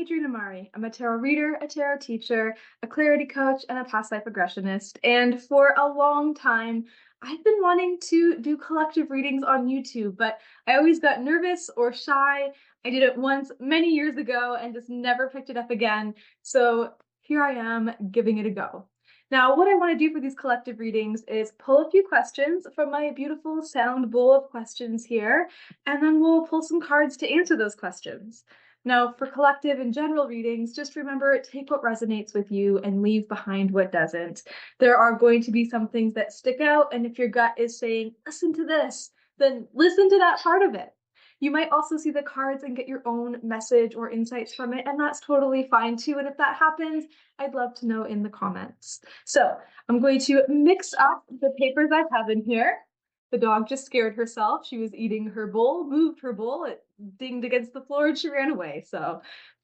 Adrienne Amari. I'm a tarot reader, a tarot teacher, a clarity coach, and a past life regressionist. And for a long time, I've been wanting to do collective readings on YouTube, but I always got nervous or shy. I did it once many years ago and just never picked it up again. So here I am giving it a go. Now, what I want to do for these collective readings is pull a few questions from my beautiful sound bowl of questions here, and then we'll pull some cards to answer those questions. Now, for collective and general readings, just remember, take what resonates with you and leave behind what doesn't. There are going to be some things that stick out, and if your gut is saying, listen to this, then listen to that part of it. You might also see the cards and get your own message or insights from it, and that's totally fine too. And if that happens, I'd love to know in the comments. So I'm going to mix up the papers I have in here. The dog just scared herself. She was eating her bowl, moved her bowl, it dinged against the floor, and she ran away. So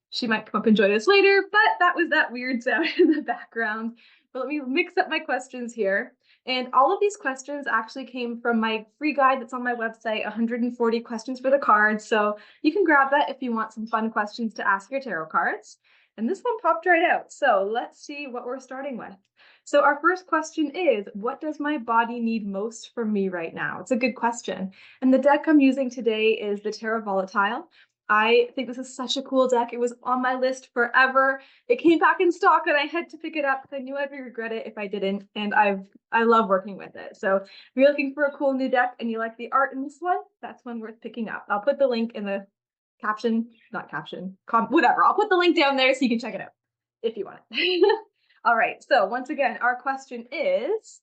she might come up and join us later, but that was that weird sound in the background. But let me mix up my questions here. And all of these questions actually came from my free guide that's on my website, 140 questions for the cards. So you can grab that if you want some fun questions to ask your tarot cards. And this one popped right out. So let's see what we're starting with. So our first question is, what does my body need most from me right now? It's a good question. And the deck I'm using today is the Tarot Volatile. I think this is such a cool deck. It was on my list forever. It came back in stock and I had to pick it up because I knew I'd regret it if I didn't. And I love working with it. So if you're looking for a cool new deck and you like the art in this one, that's one worth picking up. I'll put the link in the caption, not caption, whatever. I'll put the link down there so you can check it out if you want it. All right, so once again, our question is,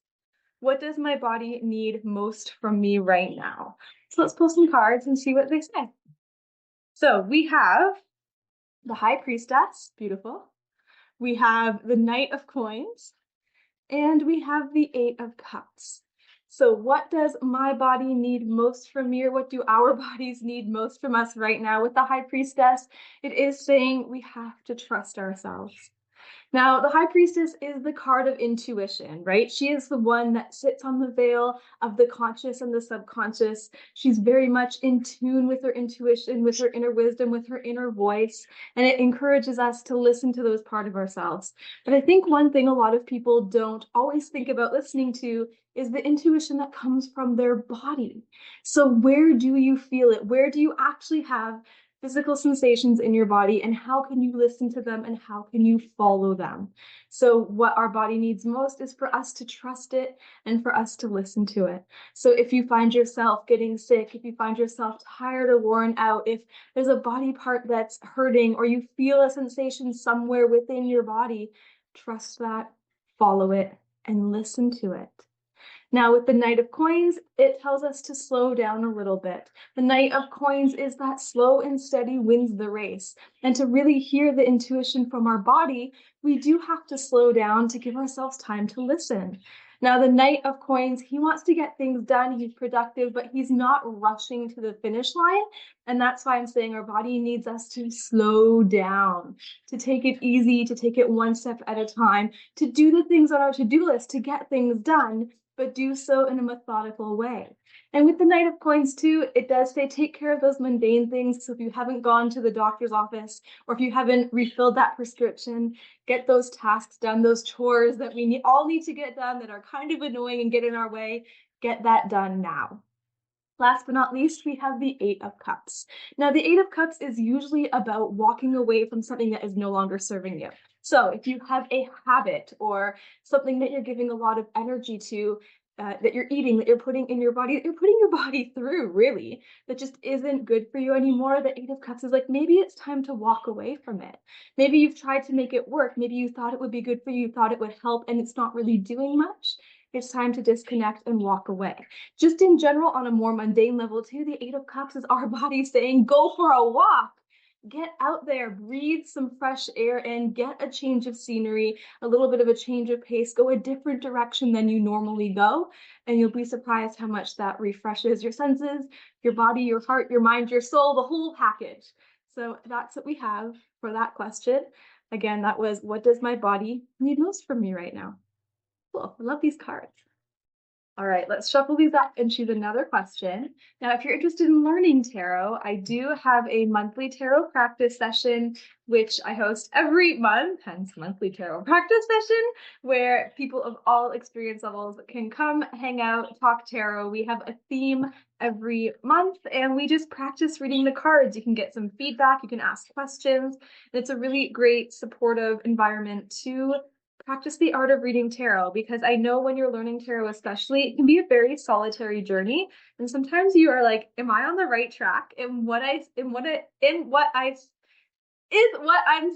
what does my body need most from me right now? So let's pull some cards and see what they say. So we have the High Priestess, beautiful. We have the Knight of Coins, and we have the Eight of Cups. So what does my body need most from me, or what do our bodies need most from us right now? With the High Priestess, it is saying we have to trust ourselves. Now, the High Priestess is the card of intuition, right? She is the one that sits on the veil of the conscious and the subconscious. She's very much in tune with her intuition, with her inner wisdom, with her inner voice, and it encourages us to listen to those parts of ourselves. But I think one thing a lot of people don't always think about listening to is the intuition that comes from their body. So where do you feel it? Where do you actually have physical sensations in your body, and how can you listen to them and how can you follow them? So what our body needs most is for us to trust it and for us to listen to it. So if you find yourself getting sick, if you find yourself tired or worn out, if there's a body part that's hurting or you feel a sensation somewhere within your body, trust that, follow it, and listen to it. Now with the Knight of Coins, it tells us to slow down a little bit. The Knight of Coins is that slow and steady wins the race. And to really hear the intuition from our body, we do have to slow down to give ourselves time to listen. Now the Knight of Coins, he wants to get things done, he's productive, but he's not rushing to the finish line. And that's why I'm saying our body needs us to slow down, to take it easy, to take it one step at a time, to do the things on our to-do list, to get things done, but do so in a methodical way. And with the Knight of Coins too, it does say take care of those mundane things. So if you haven't gone to the doctor's office or if you haven't refilled that prescription, get those tasks done, those chores that we all need to get done that are kind of annoying and get in our way, get that done now. Last but not least, we have the Eight of Cups. Now, the Eight of Cups is usually about walking away from something that is no longer serving you. So if you have a habit or something that you're giving a lot of energy to, that you're eating, that you're putting in your body, that you're putting your body through, really, that just isn't good for you anymore, the Eight of Cups is like, maybe it's time to walk away from it. Maybe you've tried to make it work. Maybe you thought it would be good for you, thought it would help, and it's not really doing much. It's time to disconnect and walk away. Just in general, on a more mundane level too, the Eight of Cups is our body saying, go for a walk. Get out there, breathe some fresh air in, get a change of scenery, a little bit of a change of pace, go a different direction than you normally go, and you'll be surprised how much that refreshes your senses, your body, your heart, your mind, your soul, the whole package. So that's what we have for that question. Again, that was, what does my body need most from me right now? Cool, I love these cards. All right, let's shuffle these up and choose another question. Now, if you're interested in learning tarot, I do have a monthly tarot practice session, which I host every month, hence monthly tarot practice session, where people of all experience levels can come hang out, talk tarot. We have a theme every month and we just practice reading the cards. You can get some feedback, you can ask questions. And it's a really great supportive environment to practice the art of reading tarot, because I know when you're learning tarot, especially, it can be a very solitary journey. And sometimes you are like, am I on the right track? And what I'm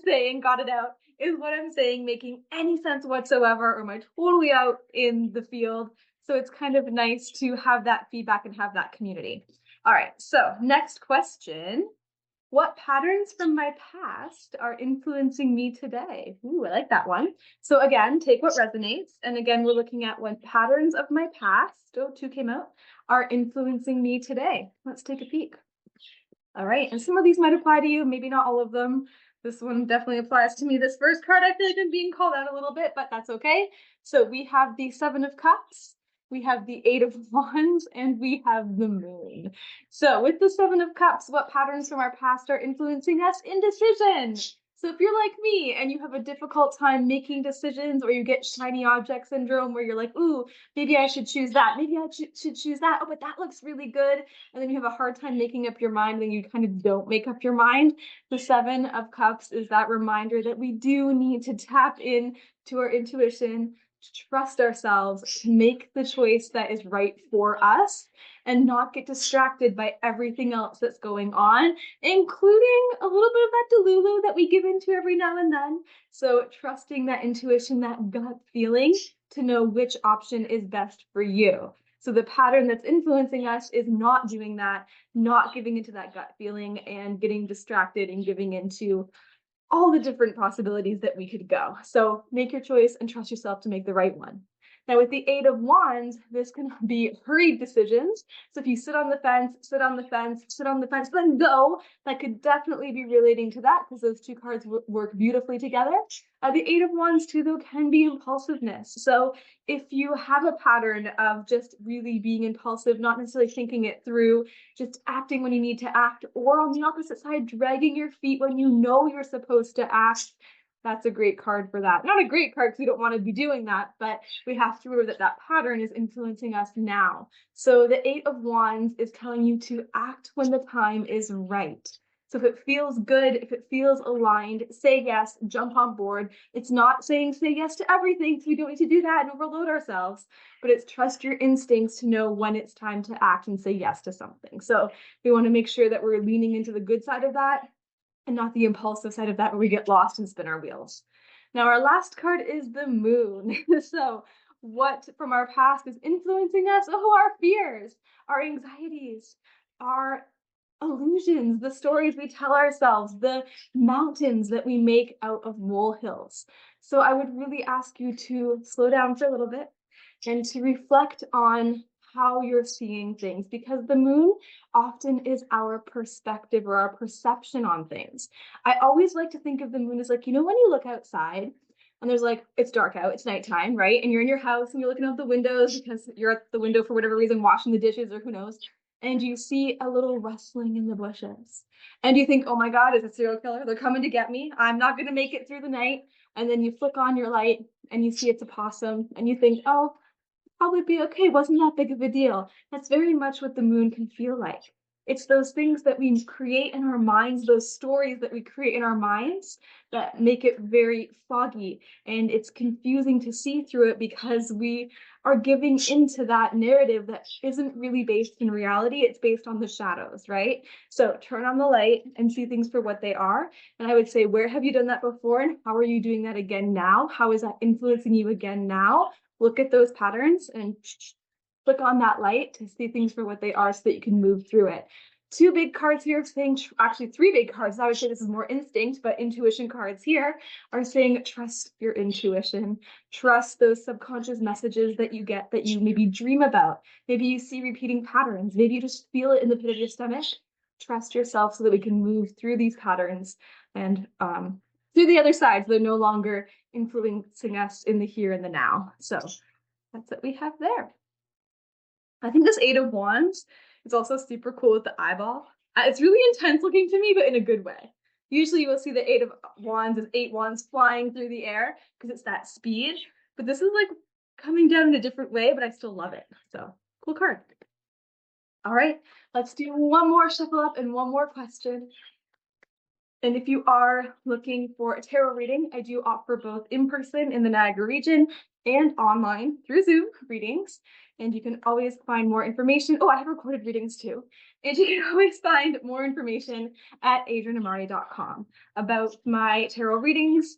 saying, got it out, is what I'm saying making any sense whatsoever, or am I totally out in the field? So it's kind of nice to have that feedback and have that community. All right, so next question. What patterns from my past are influencing me today? Ooh, I like that one. So again, take what resonates. And again, we're looking at what patterns of my past, oh, two came out, are influencing me today. Let's take a peek. All right, and some of these might apply to you, maybe not all of them. This one definitely applies to me. This first card, I feel like I'm being called out a little bit, but that's okay. So we have the Seven of Cups, we have the Eight of Wands, and we have the Moon. So with the Seven of Cups, what patterns from our past are influencing us? Indecision. So if you're like me and you have a difficult time making decisions, or you get shiny object syndrome where you're like, ooh, maybe I should choose that, maybe I should choose that, oh, but that looks really good, and then you have a hard time making up your mind, then you kind of don't make up your mind. The Seven of Cups is that reminder that we do need to tap in to our intuition, to trust ourselves, to make the choice that is right for us, and not get distracted by everything else that's going on, including a little bit of that delulu that we give into every now and then. So trusting that intuition, that gut feeling, to know which option is best for you. So the pattern that's influencing us is not doing that, not giving into that gut feeling and getting distracted and giving into all the different possibilities that we could go. So make your choice and trust yourself to make the right one. Now with the Eight of Wands, this can be hurried decisions. So if you sit on the fence, sit on the fence, sit on the fence, then go, that could definitely be relating to that, because those two cards work beautifully together. The Eight of Wands too, though, can be impulsiveness. So if you have a pattern of just really being impulsive, not necessarily thinking it through, just acting when you need to act, or on the opposite side, dragging your feet when you know you're supposed to act, that's a great card for that. Not a great card because we don't want to be doing that, but we have to remember that that pattern is influencing us now. So the Eight of Wands is telling you to act when the time is right. So if it feels good, if it feels aligned, say yes, jump on board. It's not saying say yes to everything, because we don't need to do that and overload ourselves, but it's trust your instincts to know when it's time to act and say yes to something. So we want to make sure that we're leaning into the good side of that and not the impulsive side of that where we get lost and spin our wheels. Now our last card is the Moon. So what from our past is influencing us? Oh, our fears, our anxieties, our illusions, the stories we tell ourselves, the mountains that we make out of molehills. So I would really ask you to slow down for a little bit and to reflect on how you're seeing things, because the moon often is our perspective or our perception on things. I always like to think of the moon as like, you know, when you look outside and there's like, it's dark out, it's nighttime, right? And you're in your house and you're looking out the windows because you're at the window for whatever reason, washing the dishes or who knows, and you see a little rustling in the bushes. And you think, oh my God, it's a serial killer. They're coming to get me. I'm not going to make it through the night. And then you flick on your light and you see it's a possum and you think, oh, probably be okay. Wasn't that big of a deal. That's very much what the moon can feel like. It's those things that we create in our minds, those stories that we create in our minds that make it very foggy, and it's confusing to see through it because we are giving into that narrative that isn't really based in reality. It's based on the shadows, right? So turn on the light and see things for what they are. And I would say, where have you done that before? And how are you doing that again now? How is that influencing you again now? Look at those patterns and click on that light to see things for what they are so that you can move through it. Two big cards here saying, actually three big cards, I would say this is more instinct, but intuition cards here are saying trust your intuition. Trust those subconscious messages that you get, that you maybe dream about. Maybe you see repeating patterns. Maybe you just feel it in the pit of your stomach. Trust yourself so that we can move through these patterns and through the other side, so they're no longer influencing us in the here and the now. So that's what we have there. I think this Eight of Wands is also super cool with the eyeball. It's really intense looking to me, but in a good way. Usually you will see the Eight of Wands as 8 wands flying through the air because it's that speed. But this is like coming down in a different way, but I still love it. So cool card. All right, let's do one more shuffle up and one more question. And if you are looking for a tarot reading, I do offer both in person in the Niagara region and online through Zoom readings. And you can always find more information. Oh, I have recorded readings too. And you can always find more information at adrianamari.com about my tarot readings,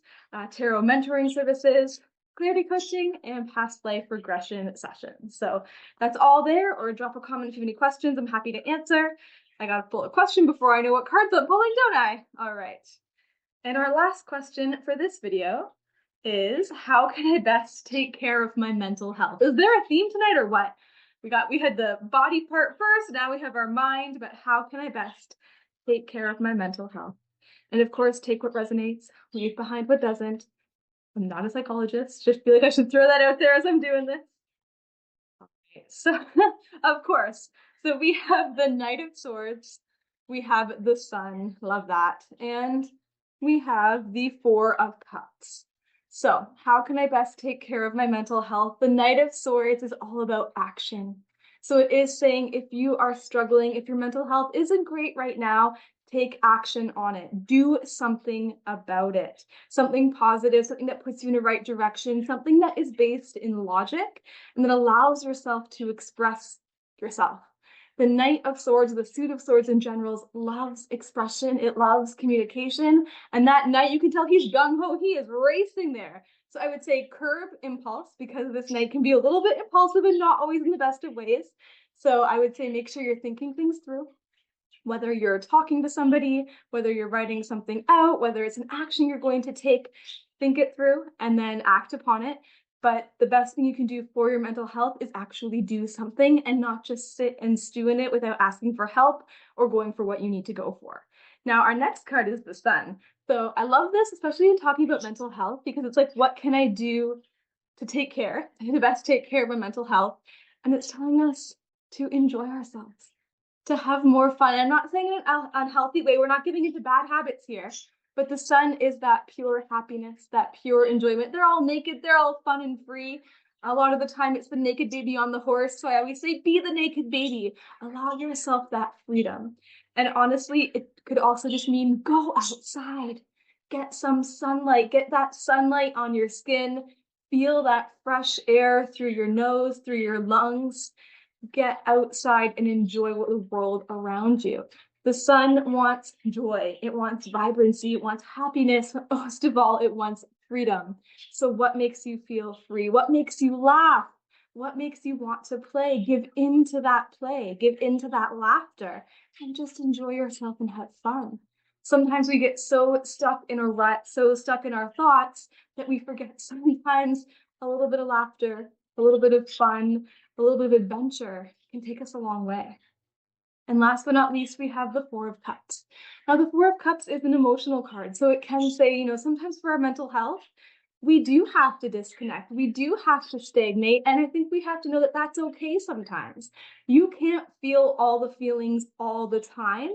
tarot mentoring services, clarity coaching, and past life regression sessions. So that's all there, or drop a comment if you have any questions. I'm happy to answer. I gotta pull a question before I know what cards I'm pulling, don't I? All right. And our last question for this video is, how can I best take care of my mental health? Is there a theme tonight or what? We had the body part first, now we have our mind, but how can I best take care of my mental health? And of course, take what resonates, leave behind what doesn't. I'm not a psychologist, just feel like I should throw that out there as I'm doing this. Okay, so of course, so we have the Knight of Swords, we have the Sun, love that, and we have the Four of Cups. So how can I best take care of my mental health? The Knight of Swords is all about action. So it is saying if you are struggling, if your mental health isn't great right now, take action on it. Do something about it. Something positive, something that puts you in the right direction, something that is based in logic and that allows yourself to express yourself. The Knight of Swords, the Suit of Swords in general, loves expression. It loves communication. And that Knight, you can tell he's gung-ho. He is racing there. So I would say curb impulse, because this Knight can be a little bit impulsive and not always in the best of ways. So I would say make sure you're thinking things through. Whether you're talking to somebody, whether you're writing something out, whether it's an action you're going to take, think it through and then act upon it. But the best thing you can do for your mental health is actually do something and not just sit and stew in it without asking for help or going for what you need to go for. Now, our next card is the Sun. So I love this, especially in talking about mental health, because it's like, what can I do to take care, to best take care of my mental health? And it's telling us to enjoy ourselves, to have more fun. I'm not saying in an unhealthy way. We're not giving into bad habits here. But the Sun is that pure happiness, that pure enjoyment. They're all naked, they're all fun and free. A lot of the time it's the naked baby on the horse. So I always say, be the naked baby. Allow yourself that freedom. And honestly, it could also just mean go outside. Get some sunlight, get that sunlight on your skin. Feel that fresh air through your nose, through your lungs. Get outside and enjoy the world around you. The Sun wants joy, it wants vibrancy, it wants happiness, most of all, it wants freedom. So what makes you feel free? What makes you laugh? What makes you want to play? Give into that play, give into that laughter, and just enjoy yourself and have fun. Sometimes we get so stuck in a rut, so stuck in our thoughts, that we forget sometimes a little bit of laughter, a little bit of fun, a little bit of adventure can take us a long way. And last but not least, we have the Four of Cups. Now, the Four of Cups is an emotional card, so it can say, sometimes for our mental health, we do have to disconnect. We do have to stagnate, and I think we have to know that that's okay sometimes. You can't feel all the feelings all the time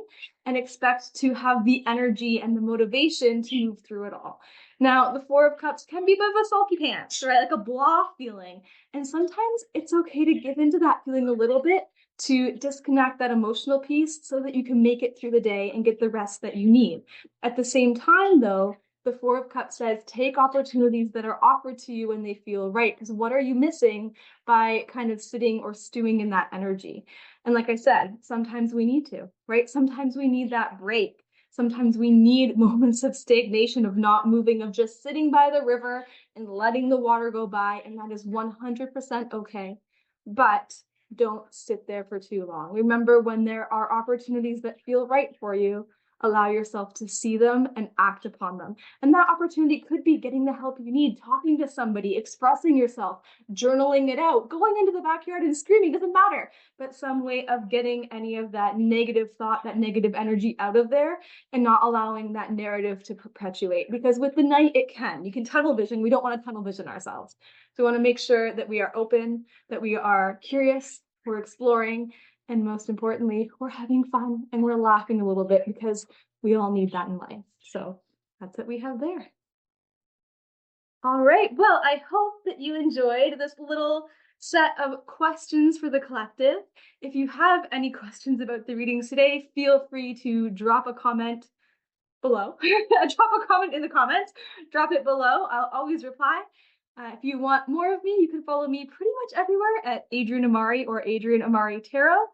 and expect to have the energy and the motivation to move through it all. Now, the Four of Cups can be a bit of a sulky pants, right? Like a blah feeling. And sometimes it's okay to give into that feeling a little bit, to disconnect that emotional piece so that you can make it through the day and get the rest that you need. At the same time, though, the Four of Cups says take opportunities that are offered to you when they feel right, because what are you missing by kind of sitting or stewing in that energy? And like I said, sometimes we need to, right? Sometimes we need that break. Sometimes we need moments of stagnation, of not moving, of just sitting by the river and letting the water go by, and that is 100% okay. But don't sit there for too long. Remember, when there are opportunities that feel right for you, allow yourself to see them and act upon them. And that opportunity could be getting the help you need, talking to somebody, expressing yourself, journaling it out, going into the backyard and screaming, doesn't matter, but some way of getting any of that negative thought, that negative energy out of there, and not allowing that narrative to perpetuate. Because with the Knight, it can. You can tunnel vision. We don't want to tunnel vision ourselves. So we want to make sure that we are open, that we are curious, we're exploring, and most importantly, we're having fun and we're laughing a little bit because we all need that in life. So that's what we have there. All right. Well, I hope that you enjoyed this little set of questions for the collective. If you have any questions about the readings today, feel free to drop a comment below. Drop a comment in the comments. Drop it below. I'll always reply. If you want more of me, you can follow me pretty much everywhere at Adrienne Amari or Adrienne Amari Tarot.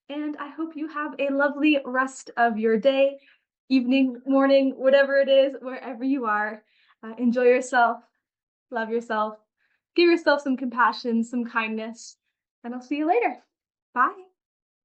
And I hope you have a lovely rest of your day, evening, morning, whatever it is, wherever you are. Enjoy yourself, love yourself, give yourself some compassion, some kindness, and I'll see you later. Bye.